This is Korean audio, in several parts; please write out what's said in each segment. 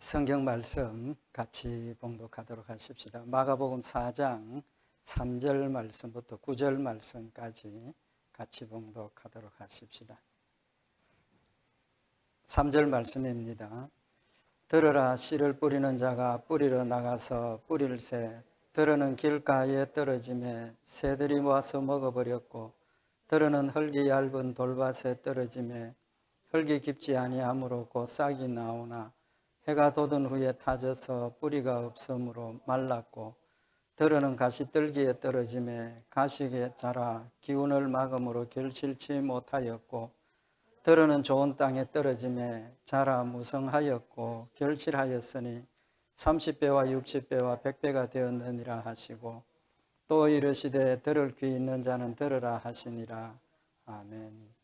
성경 말씀 같이 봉독하도록 하십시다. 마가복음 4장 3절 말씀부터 9절 말씀까지 같이 봉독하도록 하십시다. 3절 말씀입니다. 들으라, 씨를 뿌리는 자가 뿌리러 나가서 뿌릴새 들으는 길가에 떨어짐에 새들이 모아서 먹어버렸고, 들으는 흙이 얇은 돌밭에 떨어짐에 흙이 깊지 아니하므로 곧 싹이 나오나 해가 돋은 후에 타져서 뿌리가 없으므로 말랐고, 들으는 가시떨기에 떨어짐에 가시게 자라 기운을 막음으로 결실치 못하였고, 들으는 좋은 땅에 떨어짐에 자라 무성하였고 결실하였으니 30배와 60배와 100배가 되었느니라 하시고, 또 이르시되 들을 귀 있는 자는 들으라 하시니라. 아멘.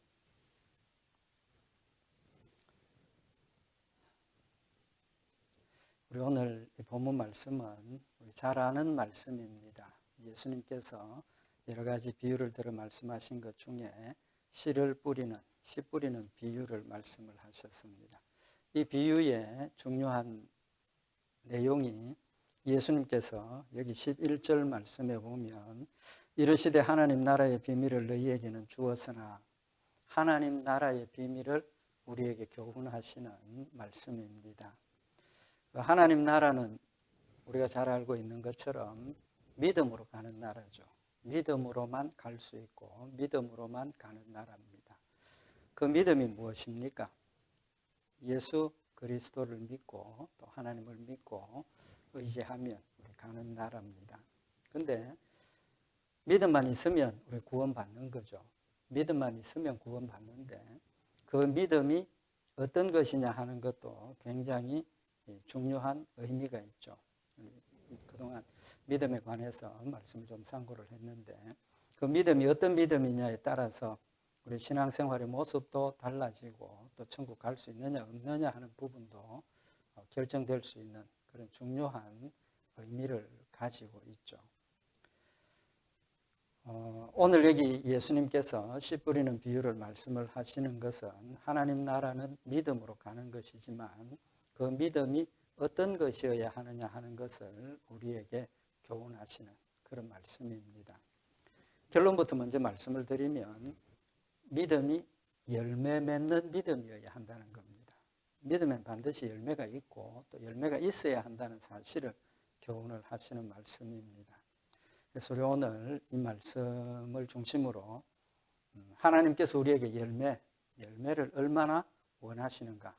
우리 오늘 이 본문 말씀은 우리 잘 아는 말씀입니다. 예수님께서 여러 가지 비유를 들어 말씀하신 것 중에 씨를 뿌리는, 씨 뿌리는 비유를 말씀을 하셨습니다. 이 비유의 중요한 내용이 예수님께서 여기 11절 말씀에 보면 이르시되 하나님 나라의 비밀을 너희에게는 주었으나, 하나님 나라의 비밀을 우리에게 교훈하시는 말씀입니다. 하나님 나라는 우리가 잘 알고 있는 것처럼 믿음으로 가는 나라죠. 믿음으로만 갈 수 있고 믿음으로만 가는 나라입니다. 그 믿음이 무엇입니까? 예수 그리스도를 믿고 또 하나님을 믿고 의지하면 우리 가는 나라입니다. 그런데 믿음만 있으면 우리 구원받는 거죠. 믿음만 있으면 구원받는데 그 믿음이 어떤 것이냐 하는 것도 굉장히 중요한 의미가 있죠. 그동안 믿음에 관해서 말씀을 좀 참고를 했는데, 그 믿음이 어떤 믿음이냐에 따라서 우리 신앙생활의 모습도 달라지고 또 천국 갈 수 있느냐 없느냐 하는 부분도 결정될 수 있는 그런 중요한 의미를 가지고 있죠. 오늘 여기 예수님께서 씨 뿌리는 비유를 말씀을 하시는 것은 하나님 나라는 믿음으로 가는 것이지만 그 믿음이 어떤 것이어야 하느냐 하는 것을 우리에게 교훈하시는 그런 말씀입니다. 결론부터 먼저 말씀을 드리면 믿음이 열매 맺는 믿음이어야 한다는 겁니다. 믿음엔 반드시 열매가 있고 또 열매가 있어야 한다는 사실을 교훈을 하시는 말씀입니다. 그래서 우리 오늘 이 말씀을 중심으로 하나님께서 우리에게 열매를 얼마나 원하시는가,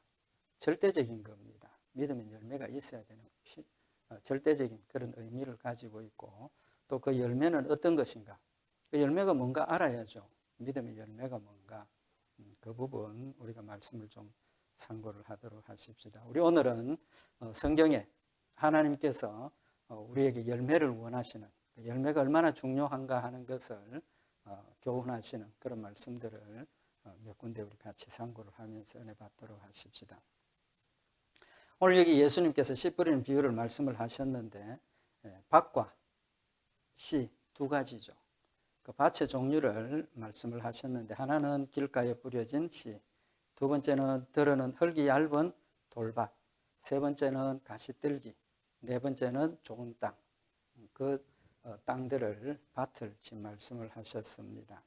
절대적인 겁니다. 믿음은 열매가 있어야 되는 절대적인 그런 의미를 가지고 있고, 또 그 열매는 어떤 것인가, 그 열매가 뭔가 알아야죠. 믿음의 열매가 뭔가, 그 부분 우리가 말씀을 좀 참고를 하도록 하십시다. 우리 오늘은 성경에 하나님께서 우리에게 열매를 원하시는, 그 열매가 얼마나 중요한가 하는 것을 교훈하시는 그런 말씀들을 몇 군데 우리 같이 참고를 하면서 은혜 받도록 하십시다. 오늘 여기 예수님께서 씨 뿌리는 비유를 말씀을 하셨는데, 밭과 씨 두 가지죠. 그 밭의 종류를 말씀을 하셨는데, 하나는 길가에 뿌려진 씨, 두 번째는 들어는 흙이 얇은 돌밭, 세 번째는 가시떨기, 네 번째는 좋은 땅, 그 땅들을, 밭을 지금 말씀을 하셨습니다.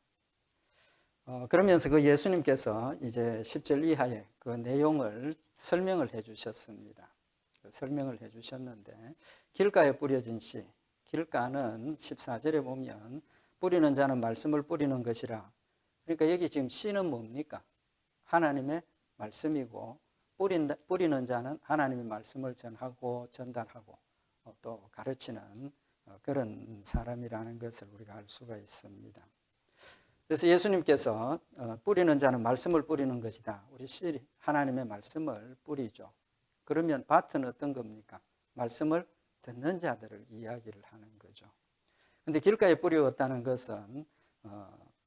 그러면서 그 예수님께서 이제 10절 이하의 그 내용을 설명을 해 주셨습니다. 설명을 해 주셨는데, 길가에 뿌려진 씨, 길가는 14절에 보면 뿌리는 자는 말씀을 뿌리는 것이라. 그러니까 여기 지금 씨는 뭡니까? 하나님의 말씀이고, 뿌리는 자는 하나님의 말씀을 전하고 전달하고 또 가르치는 그런 사람이라는 것을 우리가 알 수가 있습니다. 그래서 예수님께서 뿌리는 자는 말씀을 뿌리는 것이다. 우리 씨 하나님의 말씀을 뿌리죠. 그러면 밭은 어떤 겁니까? 말씀을 듣는 자들을 이야기를 하는 거죠. 그런데 길가에 뿌리었다는 것은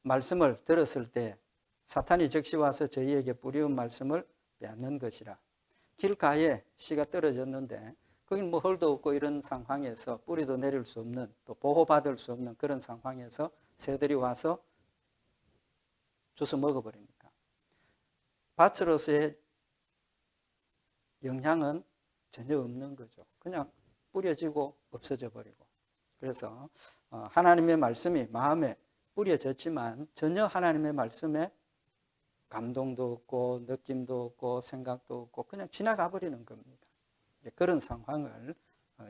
말씀을 들었을 때 사탄이 즉시 와서 저희에게 뿌리운 말씀을 빼앗는 것이라. 길가에 씨가 떨어졌는데 거긴 뭐 헐도 없고 이런 상황에서 뿌리도 내릴 수 없는, 또 보호받을 수 없는 그런 상황에서 새들이 와서 주워 먹어버리니까 밭으로서의 영향은 전혀 없는 거죠. 그냥 뿌려지고 없어져 버리고. 그래서 하나님의 말씀이 마음에 뿌려졌지만 전혀 하나님의 말씀에 감동도 없고 느낌도 없고 생각도 없고 그냥 지나가 버리는 겁니다. 그런 상황을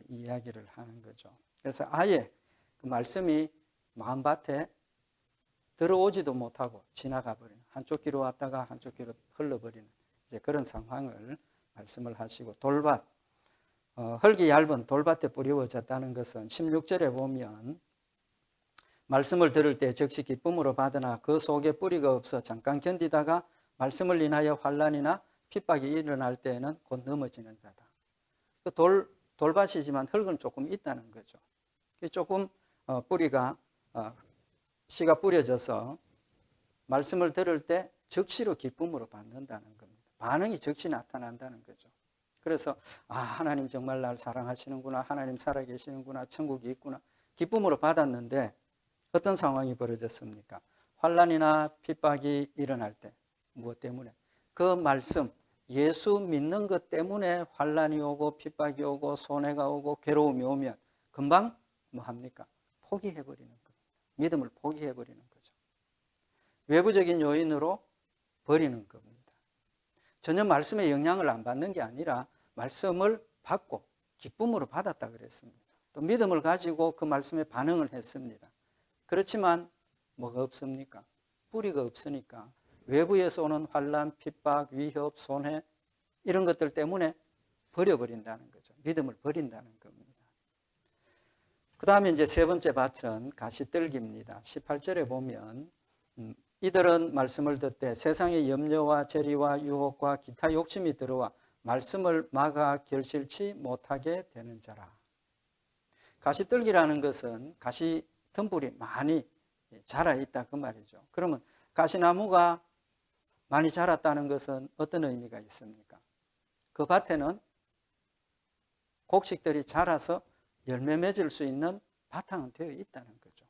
이야기를 하는 거죠. 그래서 아예 그 말씀이 마음밭에 들어오지도 못하고 지나가 버리는, 한쪽 귀로 왔다가 한쪽 귀로 흘러버리는 이제 그런 상황을 말씀을 하시고, 돌밭, 흙이 얇은 돌밭에 뿌려졌다는 것은 16절에 보면 말씀을 들을 때 즉시 기쁨으로 받으나 그 속에 뿌리가 없어 잠깐 견디다가 말씀을 인하여 환난이나 핍박이 일어날 때에는 곧 넘어지는 자다. 그 돌밭이지만 흙은 조금 있다는 거죠. 조금 뿌리가 씨가 뿌려져서 말씀을 들을 때 즉시로 기쁨으로 받는다는 겁니다. 반응이 즉시 나타난다는 거죠. 그래서 하나님 정말 날 사랑하시는구나, 하나님 살아계시는구나, 천국이 있구나, 기쁨으로 받았는데 어떤 상황이 벌어졌습니까? 환난이나 핍박이 일어날 때 무엇 때문에? 그 말씀, 예수 믿는 것 때문에 환난이 오고 핍박이 오고 손해가 오고 괴로움이 오면 금방 뭐 합니까? 포기해버리는 겁니다. 믿음을 포기해버리는 거죠. 외부적인 요인으로 버리는 겁니다. 전혀 말씀의 영향을 안 받는 게 아니라 말씀을 받고 기쁨으로 받았다 그랬습니다. 또 믿음을 가지고 그 말씀에 반응을 했습니다. 그렇지만 뭐가 없습니까? 뿌리가 없으니까 외부에서 오는 환난, 핍박, 위협, 손해 이런 것들 때문에 버려버린다는 거죠. 믿음을 버린다는 겁니다. 그 다음에 이제 세 번째 밭은 가시떨기입니다. 18절에 보면 이들은 말씀을 듣되 세상의 염려와 재리와 유혹과 기타 욕심이 들어와 말씀을 막아 결실치 못하게 되는 자라. 가시떨기라는 것은 가시 덤불이 많이 자라 있다 그 말이죠. 그러면 가시나무가 많이 자랐다는 것은 어떤 의미가 있습니까? 그 밭에는 곡식들이 자라서 열매 맺을 수 있는 바탕은 되어 있다는 거죠.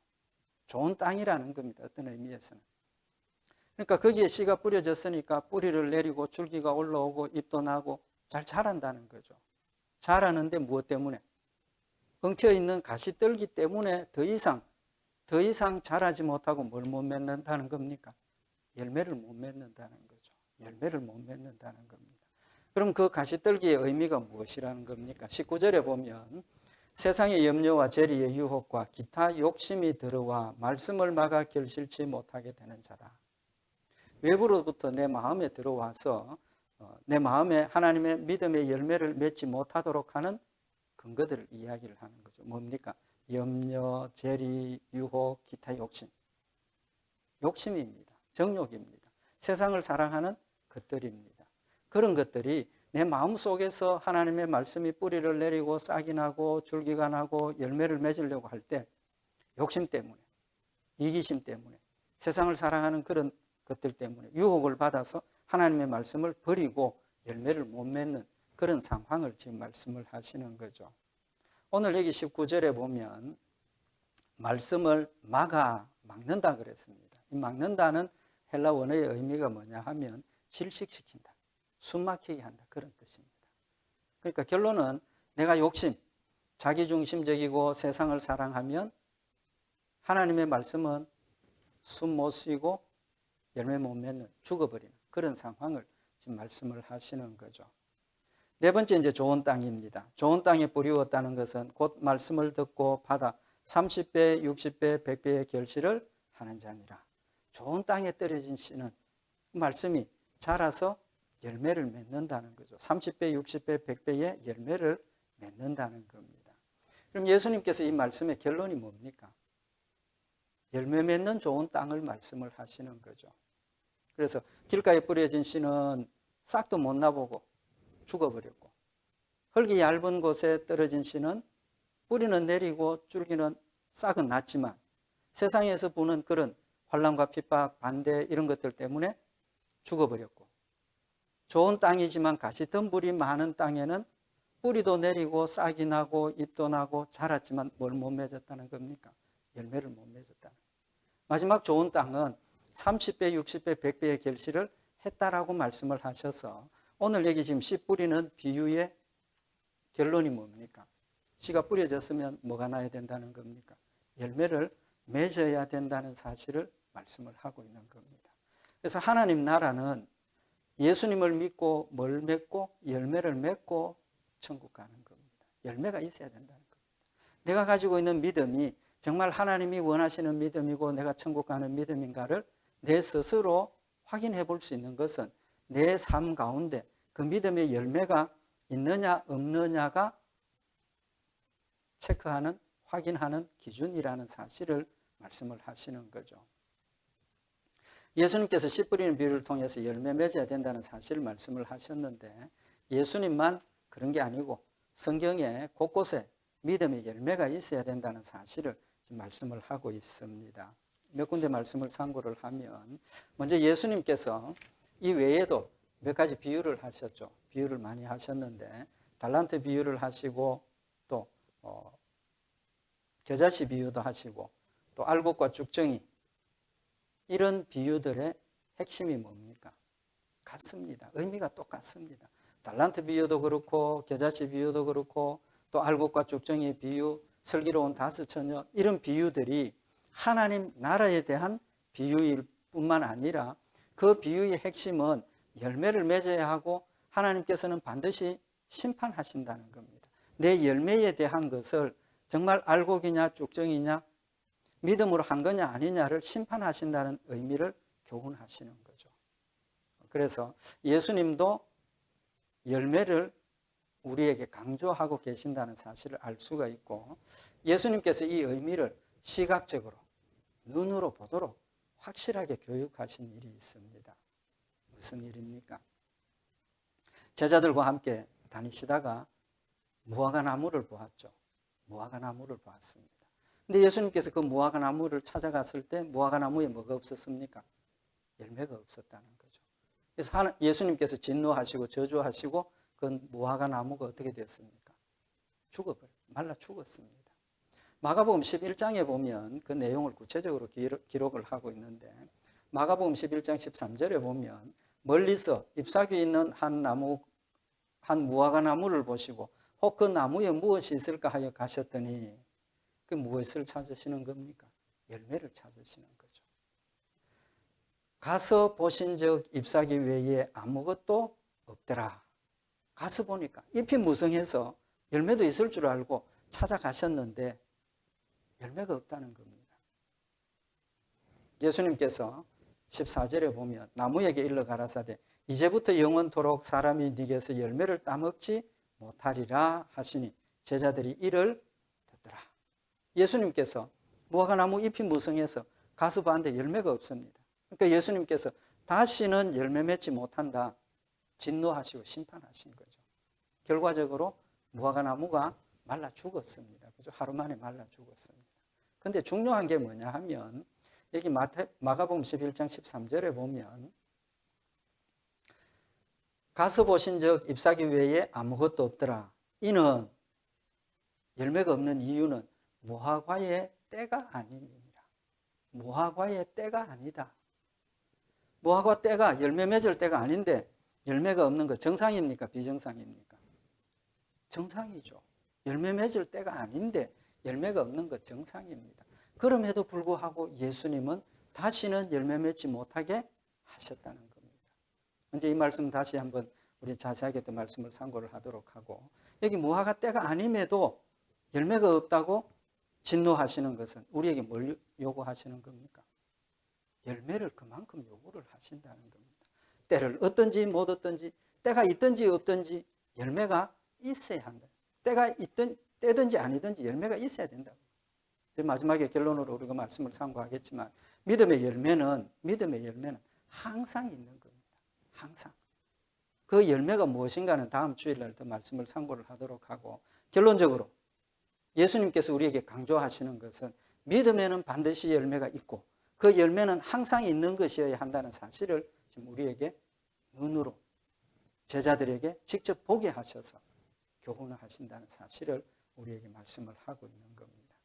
좋은 땅이라는 겁니다. 어떤 의미에서는. 그러니까 거기에 씨가 뿌려졌으니까 뿌리를 내리고 줄기가 올라오고 잎도 나고 잘 자란다는 거죠. 자라는데 무엇 때문에? 엉켜있는 가시떨기 때문에 더 이상 자라지 못하고 뭘 못 맺는다는 겁니까? 열매를 못 맺는다는 거죠. 열매를 못 맺는다는 겁니다. 그럼 그 가시떨기의 의미가 무엇이라는 겁니까? 19절에 보면 세상의 염려와 재리의 유혹과 기타 욕심이 들어와 말씀을 막아 결실치 못하게 되는 자다. 외부로부터 내 마음에 들어와서 내 마음에 하나님의 믿음의 열매를 맺지 못하도록 하는 근거들을 이야기를 하는 거죠. 뭡니까? 염려, 재리, 유혹, 기타 욕심. 욕심입니다. 정욕입니다. 세상을 사랑하는 것들입니다. 그런 것들이 내 마음속에서 하나님의 말씀이 뿌리를 내리고 싹이 나고 줄기가 나고 열매를 맺으려고 할 때 욕심 때문에, 이기심 때문에, 세상을 사랑하는 그런 것들 때문에 유혹을 받아서 하나님의 말씀을 버리고 열매를 못 맺는 그런 상황을 지금 말씀을 하시는 거죠. 오늘 여기 19절에 보면 말씀을 막는다 그랬습니다. 이 막는다는 헬라 원어의 의미가 뭐냐 하면 질식시킨다, 숨막히게 한다 그런 뜻입니다. 그러니까 결론은 내가 욕심, 자기중심적이고 세상을 사랑하면 하나님의 말씀은 숨 못 쉬고 열매 못 맺는, 죽어버리는 그런 상황을 지금 말씀을 하시는 거죠. 네 번째 이제 좋은 땅입니다. 좋은 땅에 뿌리웠다는 것은 곧 말씀을 듣고 받아 30배, 60배, 100배의 결실을 하는 자니라. 좋은 땅에 떨어진 씨는 말씀이 자라서 열매를 맺는다는 거죠. 30배, 60배, 100배의 열매를 맺는다는 겁니다. 그럼 예수님께서 이 말씀의 결론이 뭡니까? 열매 맺는 좋은 땅을 말씀을 하시는 거죠. 그래서 길가에 뿌려진 씨는 싹도 못 나보고 죽어버렸고, 흙이 얇은 곳에 떨어진 씨는 뿌리는 내리고 줄기는 싹은 났지만 세상에서 부는 그런 환난과 핍박, 반대 이런 것들 때문에 죽어버렸고, 좋은 땅이지만 가시덤불이 많은 땅에는 뿌리도 내리고 싹이 나고 잎도 나고 자랐지만 뭘 못 맺었다는 겁니까? 열매를 못 맺었다는. 마지막 좋은 땅은 30배, 60배, 100배의 결실을 했다라고 말씀을 하셔서 오늘 여기 지금 씨 뿌리는 비유의 결론이 뭡니까? 씨가 뿌려졌으면 뭐가 나야 된다는 겁니까? 열매를 맺어야 된다는 사실을 말씀을 하고 있는 겁니다. 그래서 하나님 나라는 예수님을 믿고 뭘 맺고 열매를 맺고 천국 가는 겁니다. 열매가 있어야 된다는 겁니다. 내가 가지고 있는 믿음이 정말 하나님이 원하시는 믿음이고 내가 천국 가는 믿음인가를 내 스스로 확인해 볼 수 있는 것은 내 삶 가운데 그 믿음의 열매가 있느냐 없느냐가 체크하는, 확인하는 기준이라는 사실을 말씀을 하시는 거죠. 예수님께서 씨 뿌리는 비유를 통해서 열매 맺어야 된다는 사실을 말씀을 하셨는데 예수님만 그런 게 아니고 성경에 곳곳에 믿음의 열매가 있어야 된다는 사실을 지금 말씀을 하고 있습니다. 몇 군데 말씀을 참고를 하면 먼저 예수님께서 이 외에도 몇 가지 비유를 하셨죠. 비유를 많이 하셨는데 달란트 비유를 하시고 또 겨자씨 비유도 하시고 또 알곡과 쭉정이 이런 비유들의 핵심이 뭡니까? 같습니다. 의미가 똑같습니다. 달란트 비유도 그렇고 겨자씨 비유도 그렇고 또 알곡과 쭉정이의 비유, 슬기로운 5 처녀 이런 비유들이 하나님 나라에 대한 비유일 뿐만 아니라 그 비유의 핵심은 열매를 맺어야 하고 하나님께서는 반드시 심판하신다는 겁니다. 내 열매에 대한 것을 정말 알곡이냐 쭉정이냐 믿음으로 한 거냐 아니냐를 심판하신다는 의미를 교훈하시는 거죠. 그래서 예수님도 열매를 우리에게 강조하고 계신다는 사실을 알 수가 있고 예수님께서 이 의미를 시각적으로 눈으로 보도록 확실하게 교육하신 일이 있습니다. 무슨 일입니까? 제자들과 함께 다니시다가 무화과나무를 보았죠. 무화과나무를 보았습니다. 근데 예수님께서 그 무화과나무를 찾아갔을 때 무화과나무에 뭐가 없었습니까? 열매가 없었다는 거죠. 그래서 예수님께서 진노하시고 저주하시고 그 무화과나무가 어떻게 됐습니까? 죽어버려 말라 죽었습니다. 마가복음 11장에 보면 그 내용을 구체적으로 기록을 하고 있는데 마가복음 11장 13절에 보면 멀리서 잎사귀 있는 한 무화과나무를 보시고 혹 그 나무에 무엇이 있을까 하여 가셨더니 그 무엇을 찾으시는 겁니까? 열매를 찾으시는 거죠. 가서 보신 적 잎사귀 외에 아무것도 없더라. 가서 보니까 잎이 무성해서 열매도 있을 줄 알고 찾아가셨는데 열매가 없다는 겁니다. 예수님께서 14절에 보면 나무에게 일러 가라사대 이제부터 영원토록 사람이 네게서 열매를 따먹지 못하리라 하시니 제자들이 이를 듣더라. 예수님께서 무화과나무 잎이 무성해서 가서 봤는데 열매가 없습니다. 그러니까 예수님께서 다시는 열매 맺지 못한다. 진노하시고 심판하신 거죠. 결과적으로 무화과나무가 말라 죽었습니다. 그죠? 하루 만에 말라 죽었습니다. 근데 중요한 게 뭐냐 하면 여기 마가복음 11장 13절에 보면 가서 보신 적 잎사귀 외에 아무것도 없더라. 이는 열매가 없는 이유는 무화과의 때가 아니니라. 무화과의 때가 아니다. 무화과 때가 열매 맺을 때가 아닌데 열매가 없는 것 정상입니까? 비정상입니까? 정상이죠. 열매 맺을 때가 아닌데 열매가 없는 것 정상입니다. 그럼에도 불구하고 예수님은 다시는 열매 맺지 못하게 하셨다는 겁니다. 이제 이 말씀 다시 한번 우리 자세하게 또 말씀을 참고를 하도록 하고 여기 무화과 때가 아님에도 열매가 없다고 진노하시는 것은 우리에게 뭘 요구하시는 겁니까? 열매를 그만큼 요구를 하신다는 겁니다. 때를 얻든지 못 얻든지 때가 있든지 없든지 열매가 있어야 한다. 때가 있든 때든지 아니든지 열매가 있어야 된다고. 마지막에 결론으로 우리가 말씀을 참고하겠지만 믿음의 열매는 항상 있는 겁니다. 항상. 그 열매가 무엇인가는 다음 주일날 더 말씀을 참고를 하도록 하고 결론적으로 예수님께서 우리에게 강조하시는 것은 믿음에는 반드시 열매가 있고 그 열매는 항상 있는 것이어야 한다는 사실을 지금 우리에게 눈으로 제자들에게 직접 보게 하셔서 교훈을 하신다는 사실을 우리에게 말씀을 하고 있는 겁니다.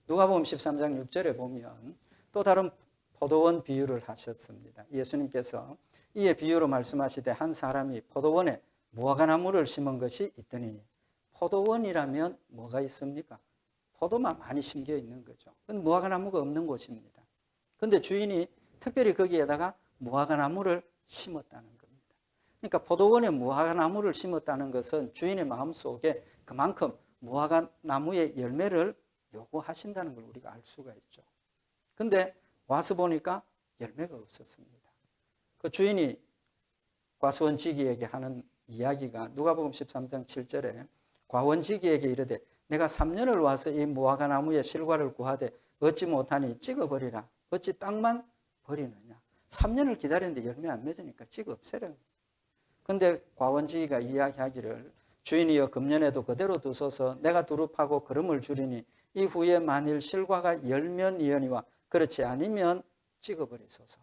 누가복음 13장 6절에 보면 또 다른 포도원 비유를 하셨습니다. 예수님께서 이에 비유로 말씀하시되 한 사람이 포도원에 무화과나무를 심은 것이 있더니 포도원이라면 뭐가 있습니까? 포도만 많이 심겨 있는 거죠. 그건 무화과나무가 없는 곳입니다. 그런데 주인이 특별히 거기에다가 무화과나무를 심었다는 겁니다. 그러니까 포도원에 무화과나무를 심었다는 것은 주인의 마음속에 그만큼 무화과나무의 열매를 요구하신다는 걸 우리가 알 수가 있죠. 근데 와서 보니까 열매가 없었습니다. 그 주인이 과수원지기에게 하는 이야기가 누가복음 13장 7절에 과원지기에게 이르되 내가 3년을 와서 이 무화과나무의 실과를 구하되 얻지 못하니 찍어버리라. 어찌 땅만 버리느냐. 3년을 기다렸는데 열매 안 맺으니까 찍어 없애라. 근데 과원지기가 이야기하기를 주인이여 금년에도 그대로 두소서 내가 두릅하고 거름을 줄이니 이후에 만일 실과가 열면 이언이와 그렇지 않으면 찍어버리소서.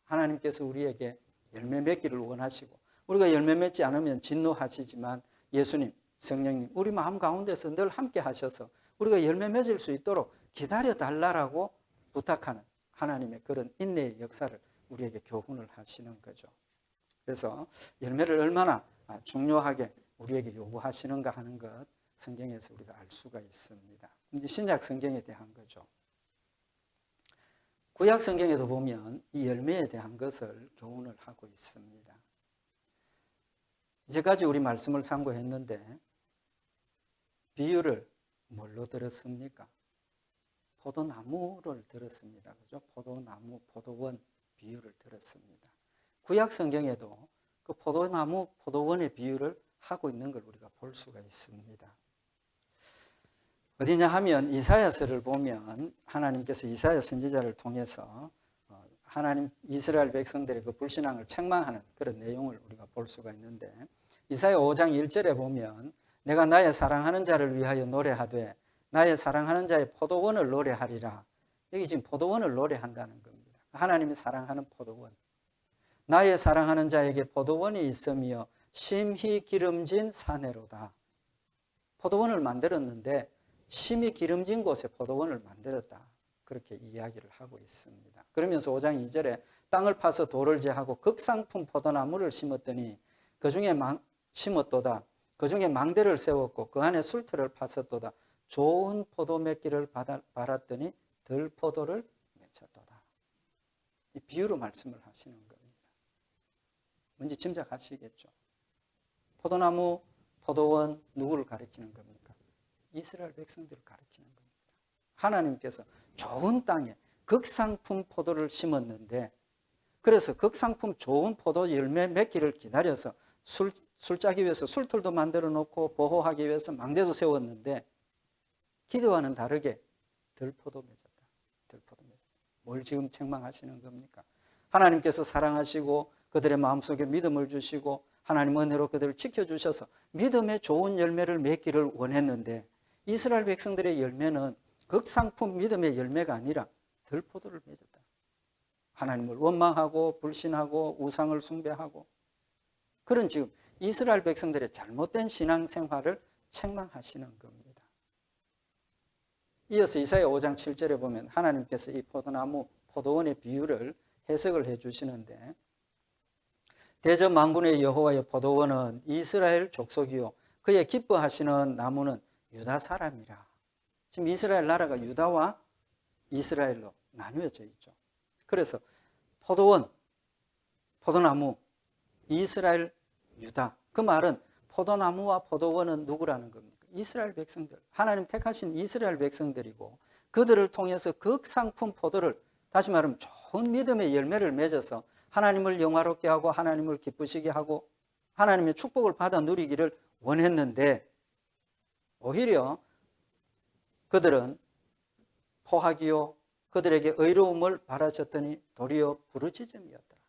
하나님께서 우리에게 열매 맺기를 원하시고 우리가 열매 맺지 않으면 진노하시지만 예수님, 성령님 우리 마음 가운데서 늘 함께 하셔서 우리가 열매 맺을 수 있도록 기다려달라고 부탁하는 하나님의 그런 인내의 역사를 우리에게 교훈을 하시는 거죠. 그래서 열매를 얼마나 중요하게 우리에게 요구하시는가 하는 것 성경에서 우리가 알 수가 있습니다. 이제 신약 성경에 대한 거죠. 구약 성경에도 보면 이 열매에 대한 것을 교훈을 하고 있습니다. 이제까지 우리 말씀을 상고했는데 비유를 뭘로 들었습니까? 포도나무를 들었습니다. 그죠? 포도나무, 포도원 비유를 들었습니다. 구약 성경에도 그 포도나무, 포도원의 비유를 하고 있는 걸 우리가 볼 수가 있습니다. 어디냐 하면 이사야서를 보면 하나님께서 이사야 선지자를 통해서 하나님 이스라엘 백성들의 그 불신앙을 책망하는 그런 내용을 우리가 볼 수가 있는데 이사야 5장 1절에 보면 내가 나의 사랑하는 자를 위하여 노래하되 나의 사랑하는 자의 포도원을 노래하리라. 여기 지금 포도원을 노래한다는 겁니다. 하나님이 사랑하는 포도원. 나의 사랑하는 자에게 포도원이 있으며 심히 기름진 사내로다. 포도원을 만들었는데 심히 기름진 곳에 포도원을 만들었다. 그렇게 이야기를 하고 있습니다. 그러면서 5장 2절에 땅을 파서 돌을 제하고 극상품 포도나무를 심었더니 그중에 심었도다. 그중에 망대를 세웠고 그 안에 술틀을 팠었도다. 좋은 포도 맺기를 바랐더니 덜 포도를 맺혔도다. 이 비유로 말씀을 하시는 겁니다. 뭔지 짐작하시겠죠? 포도나무, 포도원 누구를 가리키는 겁니까? 이스라엘 백성들을 가리키는 겁니다. 하나님께서 좋은 땅에 극상품 포도를 심었는데 그래서 극상품 좋은 포도 열매 맺기를 기다려서 술짜기 위해서 술틀도 만들어 놓고 보호하기 위해서 망대도 세웠는데 기도와는 다르게 덜포도 맺었다. 덜포도 맺었다. 뭘 지금 책망하시는 겁니까? 하나님께서 사랑하시고 그들의 마음속에 믿음을 주시고 하나님 은혜로 그들을 지켜주셔서 믿음의 좋은 열매를 맺기를 원했는데 이스라엘 백성들의 열매는 극상품 믿음의 열매가 아니라 덜포도를 맺었다. 하나님을 원망하고 불신하고 우상을 숭배하고 그런 지금 이스라엘 백성들의 잘못된 신앙생활을 책망하시는 겁니다. 이어서 이사야 5장 7절에 보면 하나님께서 이 포도나무, 포도원의 비유를 해석을 해 주시는데 대저 만군의 여호와의 포도원은 이스라엘 족속이요 그의 기뻐하시는 나무는 유다 사람이라. 지금 이스라엘 나라가 유다와 이스라엘로 나뉘어져 있죠. 그래서 포도원, 포도나무, 이스라엘, 유다. 그 말은 포도나무와 포도원은 누구라는 겁니까? 이스라엘 백성들. 하나님 택하신 이스라엘 백성들이고 그들을 통해서 극상품 포도를 다시 말하면 좋은 믿음의 열매를 맺어서 하나님을 영화롭게 하고 하나님을 기쁘시게 하고 하나님의 축복을 받아 누리기를 원했는데 오히려 그들은 포하기요 그들에게 의로움을 바라셨더니 도리어 부르짖음이었더라.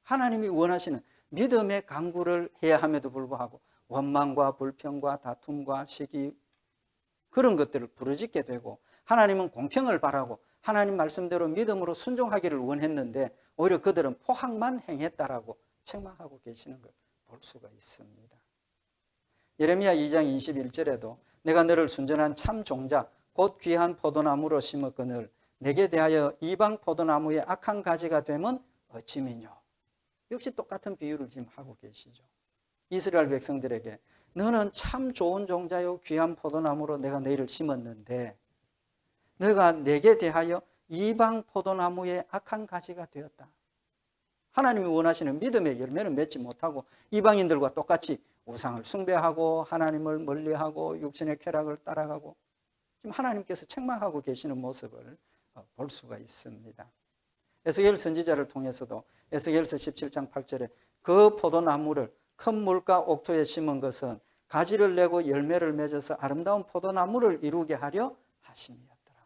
하나님이 원하시는 믿음의 강구를 해야 함에도 불구하고 원망과 불평과 다툼과 시기 그런 것들을 부르짖게 되고 하나님은 공평을 바라고 하나님 말씀대로 믿음으로 순종하기를 원했는데 오히려 그들은 포항만 행했다라고 책망하고 계시는 걸 볼 수가 있습니다. 예레미야 2장 21절에도 내가 너를 순전한 참 종자 곧 귀한 포도나무로 심었거늘 내게 대하여 이방 포도나무의 악한 가지가 되면 어찌미뇨. 역시 똑같은 비유를 지금 하고 계시죠. 이스라엘 백성들에게 너는 참 좋은 종자요 귀한 포도나무로 내가 너희를 심었는데 너가 내게 대하여 이방 포도나무의 악한 가지가 되었다. 하나님이 원하시는 믿음의 열매는 맺지 못하고 이방인들과 똑같이 우상을 숭배하고 하나님을 멀리하고 육신의 쾌락을 따라가고 지금 하나님께서 책망하고 계시는 모습을 볼 수가 있습니다. 에스겔 선지자를 통해서도 에스겔서 17장 8절에 그 포도나무를 큰 물가 옥토에 심은 것은 가지를 내고 열매를 맺어서 아름다운 포도나무를 이루게 하려 하심이었더라.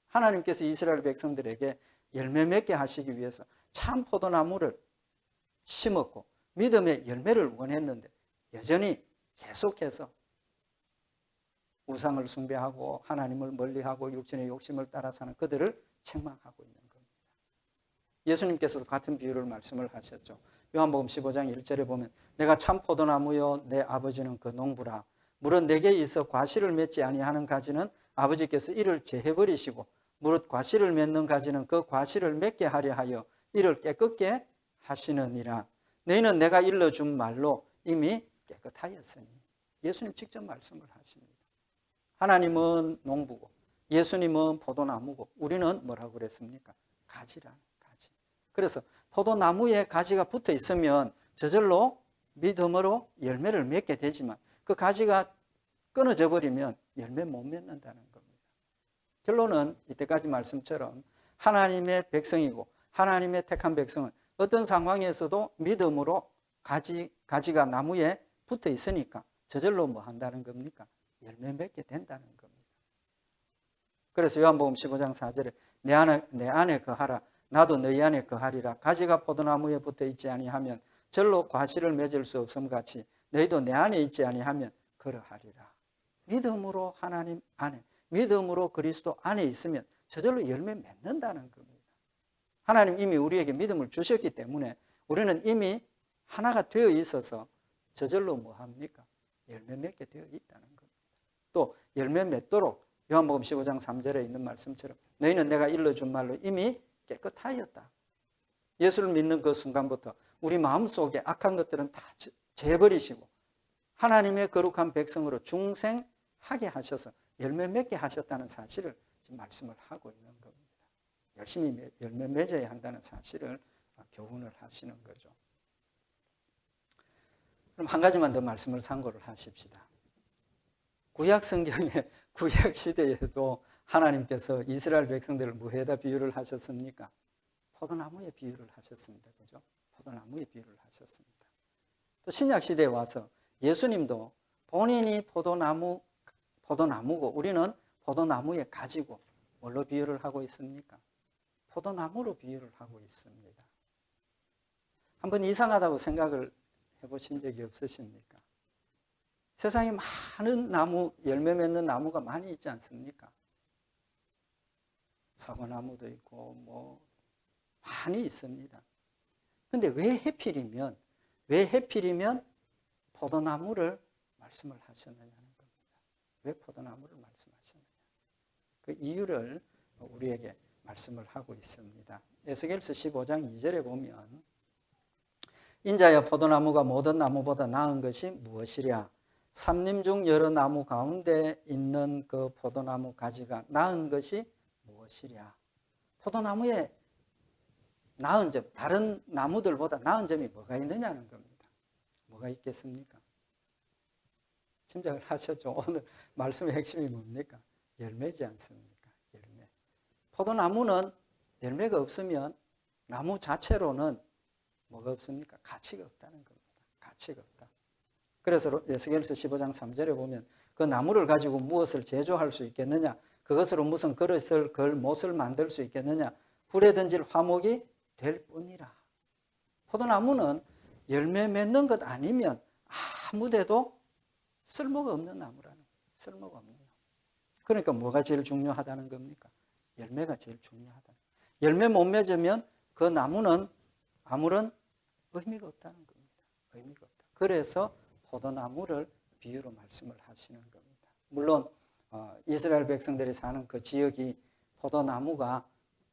하나님께서 이스라엘 백성들에게 열매 맺게 하시기 위해서 참 포도나무를 심었고 믿음의 열매를 원했는데 여전히 계속해서 우상을 숭배하고 하나님을 멀리하고 육신의 욕심을 따라 사는 그들을 책망하고 있는 겁니다. 예수님께서도 같은 비유를 말씀을 하셨죠. 요한복음 15장 1절에 보면 내가 참 포도나무요 내 아버지는 그 농부라. 물은 내게 있어 과실을 맺지 아니하는 가지는 아버지께서 이를 제해버리시고 무릇 과실을 맺는 가지는 그 과실을 맺게 하려 하여 이를 깨끗게 하시느니라. 너희는 내가 일러준 말로 이미 깨끗하였으니. 예수님 직접 말씀을 하십니다. 하나님은 농부고 예수님은 포도나무고 우리는 뭐라고 그랬습니까? 가지라는 가지. 그래서 포도나무에 가지가 붙어 있으면 저절로 믿음으로 열매를 맺게 되지만 그 가지가 끊어져 버리면 열매 못 맺는다는 겁니다. 결론은 이때까지 말씀처럼 하나님의 백성이고 하나님의 택한 백성은 어떤 상황에서도 믿음으로 가지가 나무에 붙어 있으니까 저절로 뭐 한다는 겁니까? 열매 맺게 된다는 겁니다. 그래서 요한복음 15장 4절에 내 안에 거하라 나도 너희 안에 거하리라. 가지가 포도나무에 붙어 있지 아니하면 절로 과실을 맺을 수 없음 같이 너희도 내 안에 있지 아니하면 그러하리라. 믿음으로 하나님 안에 믿음으로 그리스도 안에 있으면 저절로 열매 맺는다는 겁니다. 하나님 이미 우리에게 믿음을 주셨기 때문에 우리는 이미 하나가 되어 있어서 저절로 뭐합니까? 열매 맺게 되어 있다는 겁니다. 또 열매 맺도록 요한복음 15장 3절에 있는 말씀처럼 너희는 내가 일러준 말로 이미 깨끗하였다. 예수를 믿는 그 순간부터 우리 마음속에 악한 것들은 다 제버리시고 하나님의 거룩한 백성으로 중생하게 하셔서 열매 맺게 하셨다는 사실을 지금 말씀을 하고 있는 겁니다. 열심히 열매 맺어야 한다는 사실을 교훈을 하시는 거죠. 그럼 한 가지만 더 말씀을 참고를 하십시다. 구약 성경의 구약 시대에도 하나님께서 이스라엘 백성들을 뭐에다 비유를 하셨습니까? 포도나무에 비유를 하셨습니다. 그죠? 포도나무에 비유를 하셨습니다. 또 신약 시대에 와서 예수님도 본인이 포도나무고 우리는 포도나무에 가지고 뭘로 비유를 하고 있습니까? 포도나무로 비유를 하고 있습니다. 한번 이상하다고 생각을 해보신 적이 없으십니까? 세상에 많은 나무, 열매 맺는 나무가 많이 있지 않습니까? 사과나무도 있고 뭐 많이 있습니다. 근데 왜 해필이면 포도나무를 말씀을 하셨느냐는 겁니다. 왜 포도나무를 말씀하셨느냐? 그 이유를 우리에게 말씀을 하고 있습니다. 에스겔서 15장 2절에 보면 인자여 포도나무가 모든 나무보다 나은 것이 무엇이랴? 삼림 중 여러 나무 가운데 있는 그 포도나무 가지가 나은 것이 무엇이랴? 포도나무에 나은 점, 다른 나무들보다 나은 점이 뭐가 있느냐는 겁니다. 뭐가 있겠습니까? 짐작을 하셨죠? 오늘 말씀의 핵심이 뭡니까? 열매지 않습니까? 열매. 포도나무는 열매가 없으면 나무 자체로는 뭐가 없습니까? 가치가 없다는 겁니다. 가치가 없다. 그래서 에스겔서 15장 3절에 보면 그 나무를 가지고 무엇을 제조할 수 있겠느냐? 그것으로 무슨 그릇을 걸 못을 만들 수 있겠느냐? 불에 던질 화목이 될 뿐이라. 포도나무는 열매 맺는 것 아니면 아무데도 쓸모가 없는 나무라는 거예요. 쓸모가 없는 나무. 그러니까 뭐가 제일 중요하다는 겁니까? 열매가 제일 중요하다. 열매 못 맺으면 그 나무는 아무런 의미가 없다는 겁니다. 의미가 없다. 그래서 포도나무를 비유로 말씀을 하시는 겁니다. 물론 이스라엘 백성들이 사는 그 지역이 포도나무가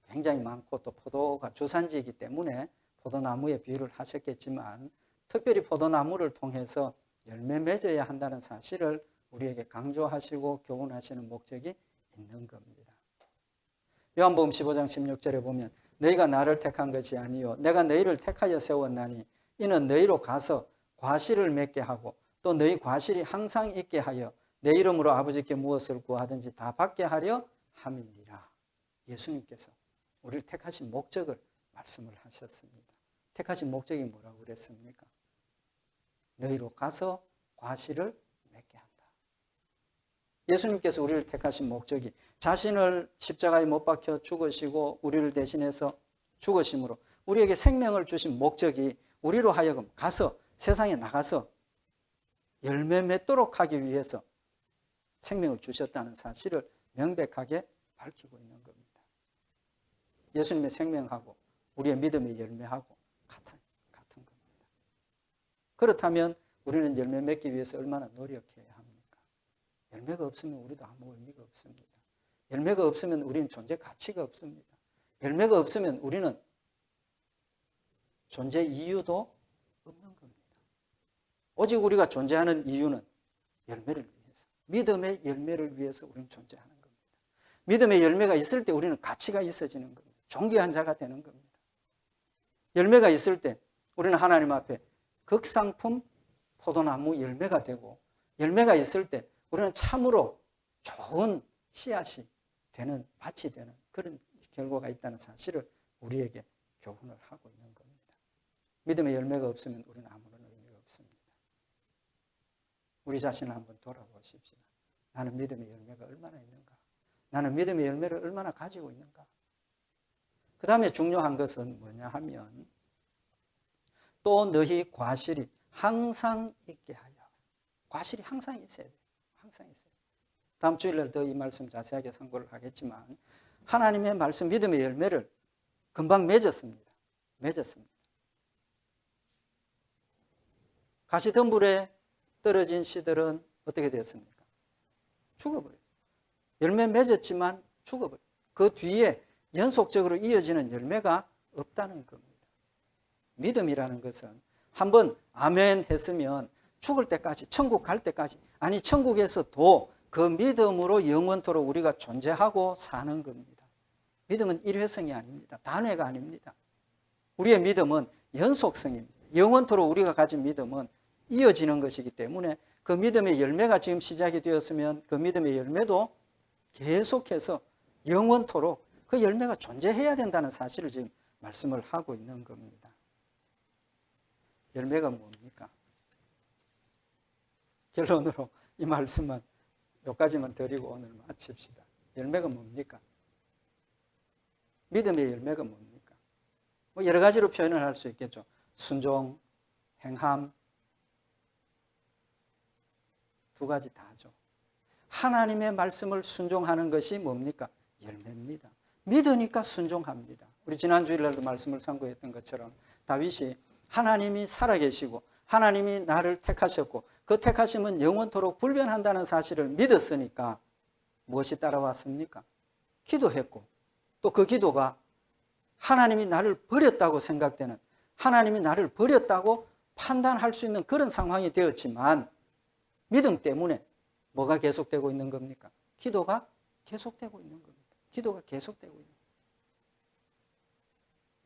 굉장히 많고 또 포도가 주산지이기 때문에 포도나무에 비유를 하셨겠지만 특별히 포도나무를 통해서 열매 맺어야 한다는 사실을 우리에게 강조하시고 교훈하시는 목적이 있는 겁니다. 요한복음 15장 16절에 보면 너희가 나를 택한 것이 아니요 내가 너희를 택하여 세웠나니 이는 너희로 가서 과실을 맺게 하고 또 너희 과실이 항상 있게 하여 내 이름으로 아버지께 무엇을 구하든지 다 받게 하려 함이니라. 예수님께서 우리를 택하신 목적을 말씀을 하셨습니다. 택하신 목적이 뭐라고 그랬습니까? 너희로 가서 과실을 맺게 한다. 예수님께서 우리를 택하신 목적이 자신을 십자가에 못 박혀 죽으시고 우리를 대신해서 죽으심으로 우리에게 생명을 주신 목적이 우리로 하여금 가서 세상에 나가서 열매 맺도록 하기 위해서 생명을 주셨다는 사실을 명백하게 밝히고 있는 겁니다. 예수님의 생명하고 우리의 믿음의 열매하고 같은 겁니다. 그렇다면 우리는 열매 맺기 위해서 얼마나 노력해야 합니까? 열매가 없으면 우리도 아무 의미가 없습니다. 열매가 없으면 우리는 존재 가치가 없습니다. 열매가 없으면 우리는 존재 이유도 없는 겁니다. 오직 우리가 존재하는 이유는 열매를 위해서, 믿음의 열매를 위해서 우리는 존재하는 겁니다. 믿음의 열매가 있을 때 우리는 가치가 있어지는 겁니다. 존귀한 자가 되는 겁니다. 열매가 있을 때 우리는 하나님 앞에 극상품 포도나무 열매가 되고, 열매가 있을 때 우리는 참으로 좋은 씨앗이 되는, 밭이 되는 그런 결과가 있다는 사실을 우리에게 교훈을 하고 있는 겁니다. 믿음의 열매가 없으면 우리는 아무런 의미가 없습니다. 우리 자신을 한번 돌아보십시다. 나는 믿음의 열매가 얼마나 있는가? 나는 믿음의 열매를 얼마나 가지고 있는가? 그 다음에 중요한 것은 뭐냐 하면 또 너희 과실이 항상 있게 하여. 과실이 항상 있어야 돼요. 항상 있어야 돼요. 다음 주일날 더 이 말씀 자세하게 선고를 하겠지만 하나님의 말씀 믿음의 열매를 금방 맺었습니다. 가시덤불에 떨어진 씨들은 어떻게 되었습니까? 죽어버렸어요. 열매 맺었지만 죽어버렸어요. 그 뒤에 연속적으로 이어지는 열매가 없다는 겁니다. 믿음이라는 것은 한번 아멘 했으면 죽을 때까지, 천국 갈 때까지, 아니 천국에서도 그 믿음으로 영원토록 우리가 존재하고 사는 겁니다. 믿음은 일회성이 아닙니다. 단회가 아닙니다. 우리의 믿음은 연속성입니다. 영원토록 우리가 가진 믿음은 이어지는 것이기 때문에 그 믿음의 열매가 지금 시작이 되었으면 그 믿음의 열매도 계속해서 영원토록 그 열매가 존재해야 된다는 사실을 지금 말씀을 하고 있는 겁니다. 열매가 뭡니까? 결론으로 이 말씀은 여기까지만 드리고 오늘 마칩시다. 열매가 뭡니까? 믿음의 열매가 뭡니까? 뭐 여러 가지로 표현을 할 수 있겠죠. 순종, 행함, 두 가지 다죠. 하나님의 말씀을 순종하는 것이 뭡니까? 열매입니다. 믿으니까 순종합니다. 우리 지난 주일날도 말씀을 선고했던 것처럼 다윗이 하나님이 살아계시고 하나님이 나를 택하셨고 그 택하심은 영원토록 불변한다는 사실을 믿었으니까 무엇이 따라왔습니까? 기도했고 또 그 기도가 하나님이 나를 버렸다고 생각되는, 하나님이 나를 버렸다고 판단할 수 있는 그런 상황이 되었지만 믿음 때문에 뭐가 계속되고 있는 겁니까? 기도가 계속되고 있는 겁니다. 기도가 계속되고 있는 겁니다.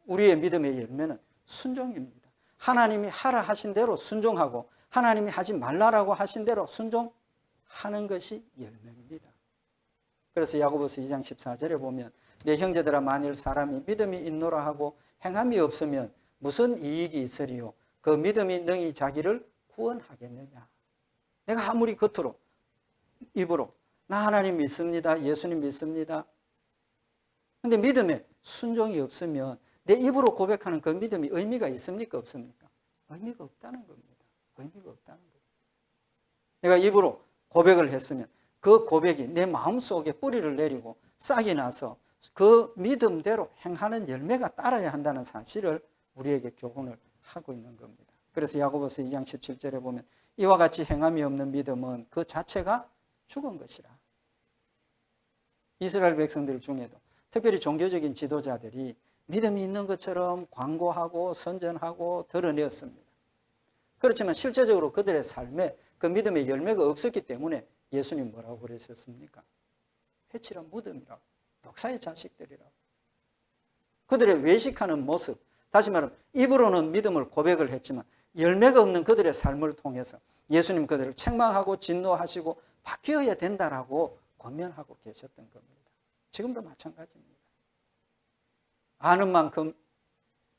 우리의 믿음의 열매는 순종입니다. 하나님이 하라 하신 대로 순종하고 하나님이 하지 말라라고 하신 대로 순종하는 것이 열매입니다. 그래서 야고보서 2장 14절에 보면 내 형제들아 만일 사람이 믿음이 있노라 하고 행함이 없으면 무슨 이익이 있으리요? 그 믿음이 능히 자기를 구원하겠느냐? 내가 아무리 겉으로 입으로 나 하나님 믿습니다. 예수님 믿습니다. 근데 믿음에 순종이 없으면 내 입으로 고백하는 그 믿음이 의미가 있습니까? 없습니까? 의미가 없다는 겁니다. 의미가 없다는 겁니다. 내가 입으로 고백을 했으면 그 고백이 내 마음속에 뿌리를 내리고 싹이 나서 그 믿음대로 행하는 열매가 따라야 한다는 사실을 우리에게 교훈을 하고 있는 겁니다. 그래서 야고보서 2장 17절에 보면 이와 같이 행함이 없는 믿음은 그 자체가 죽은 것이라. 이스라엘 백성들 중에도 특별히 종교적인 지도자들이 믿음이 있는 것처럼 광고하고 선전하고 드러내었습니다. 그렇지만 실제적으로 그들의 삶에 그 믿음의 열매가 없었기 때문에 예수님 뭐라고 그러셨습니까? 해치라 무덤이라고, 독사의 자식들이라고. 그들의 외식하는 모습, 다시 말하면 입으로는 믿음을 고백을 했지만 열매가 없는 그들의 삶을 통해서 예수님 그들을 책망하고 진노하시고 바뀌어야 된다라고 권면하고 계셨던 겁니다. 지금도 마찬가지입니다. 아는 만큼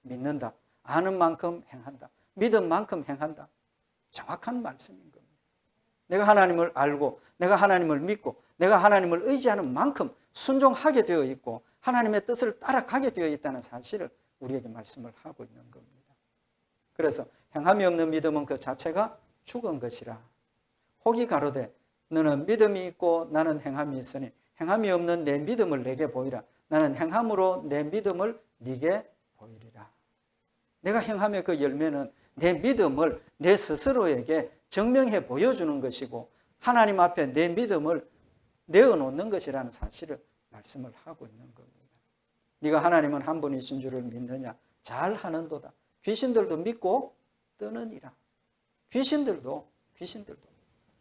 믿는다. 아는 만큼 행한다. 믿은 만큼 행한다. 정확한 말씀인 겁니다. 내가 하나님을 알고 내가 하나님을 믿고 내가 하나님을 의지하는 만큼 순종하게 되어 있고 하나님의 뜻을 따라가게 되어 있다는 사실을 우리에게 말씀을 하고 있는 겁니다. 그래서 행함이 없는 믿음은 그 자체가 죽은 것이라. 혹이 가로되 너는 믿음이 있고 나는 행함이 있으니 행함이 없는 내 믿음을 내게 보이라. 나는 행함으로 내 믿음을 네게 보이리라. 내가 행함의 그 열매는 내 믿음을 내 스스로에게 증명해 보여주는 것이고 하나님 앞에 내 믿음을 내어놓는 것이라는 사실을 말씀을 하고 있는 겁니다. 네가 하나님은 한 분이신 줄을 믿느냐? 잘하는도다. 귀신들도 믿고 뜨느니라. 귀신들도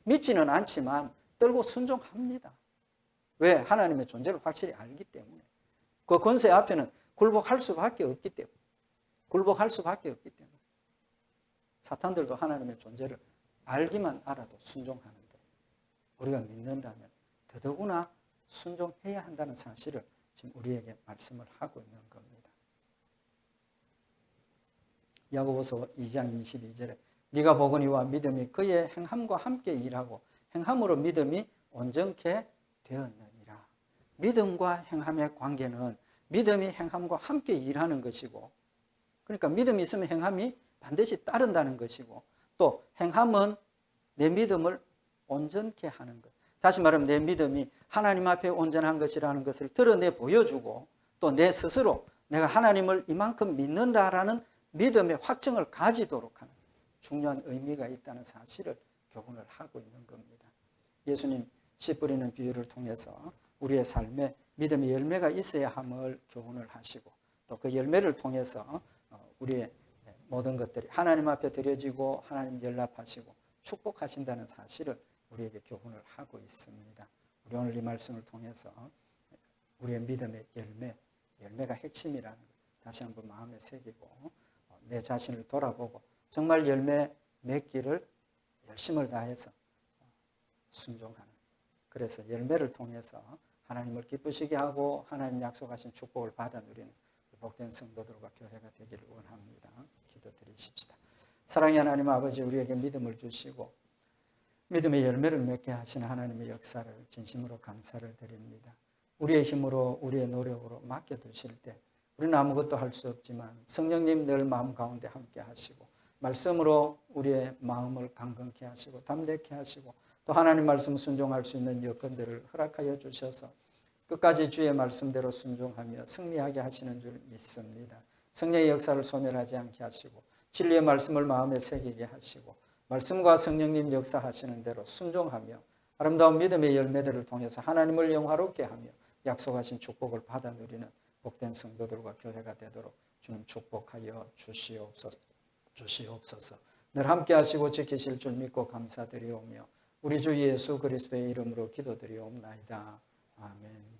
믿지는 않지만 떨고 순종합니다. 왜? 하나님의 존재를 확실히 알기 때문에. 그 권세 앞에는 굴복할 수밖에 없기 때문에. 사탄들도 하나님의 존재를 알기만 알아도 순종하는데 우리가 믿는다면 더더구나 순종해야 한다는 사실을 지금 우리에게 말씀을 하고 있는 겁니다. 야고보서 2장 22절에 네가 보거니와 믿음이 그의 행함과 함께 일하고 행함으로 믿음이 온전케 되었느니라. 믿음과 행함의 관계는 믿음이 행함과 함께 일하는 것이고, 그러니까 믿음이 있으면 행함이 반드시 따른다는 것이고, 또 행함은 내 믿음을 온전케 하는 것. 다시 말하면 내 믿음이 하나님 앞에 온전한 것이라는 것을 드러내 보여주고, 또 내 스스로 내가 하나님을 이만큼 믿는다라는 믿음의 확증을 가지도록 하는 중요한 의미가 있다는 사실을 교훈을 하고 있는 겁니다. 예수님 씨 뿌리는 비유를 통해서 우리의 삶에 믿음의 열매가 있어야 함을 교훈을 하시고, 또 그 열매를 통해서 우리의 모든 것들이 하나님 앞에 드려지고 하나님 연락하시고 축복하신다는 사실을 우리에게 교훈을 하고 있습니다. 우리 오늘 이 말씀을 통해서 우리의 믿음의 열매가 핵심이라는 것 다시 한번 마음에 새기고 내 자신을 돌아보고 정말 열매 맺기를 열심을 다해서 순종하는, 그래서 열매를 통해서 하나님을 기쁘시게 하고 하나님 약속하신 축복을 받아 누리는 복된 성도들과 교회가 되기를 원합니다. 기도드리십시다. 사랑의 하나님 아버지, 우리에게 믿음을 주시고 믿음의 열매를 맺게 하시는 하나님의 역사를 진심으로 감사를 드립니다. 우리의 힘으로 우리의 노력으로 맡겨두실 때 우리는 아무것도 할 수 없지만 성령님 늘 마음 가운데 함께 하시고 말씀으로 우리의 마음을 강건케 하시고 담대케 하시고 또 하나님 말씀 순종할 수 있는 여건들을 허락하여 주셔서 끝까지 주의 말씀대로 순종하며 승리하게 하시는 줄 믿습니다. 성령의 역사를 소멸하지 않게 하시고 진리의 말씀을 마음에 새기게 하시고 말씀과 성령님 역사하시는 대로 순종하며 아름다운 믿음의 열매들을 통해서 하나님을 영화롭게 하며 약속하신 축복을 받아 누리는 복된 성도들과 교회가 되도록 주님 축복하여 주시옵소서. 늘 함께 하시고 지키실 줄 믿고 감사드리오며 우리 주 예수 그리스도의 이름으로 기도드리옵나이다. 아멘.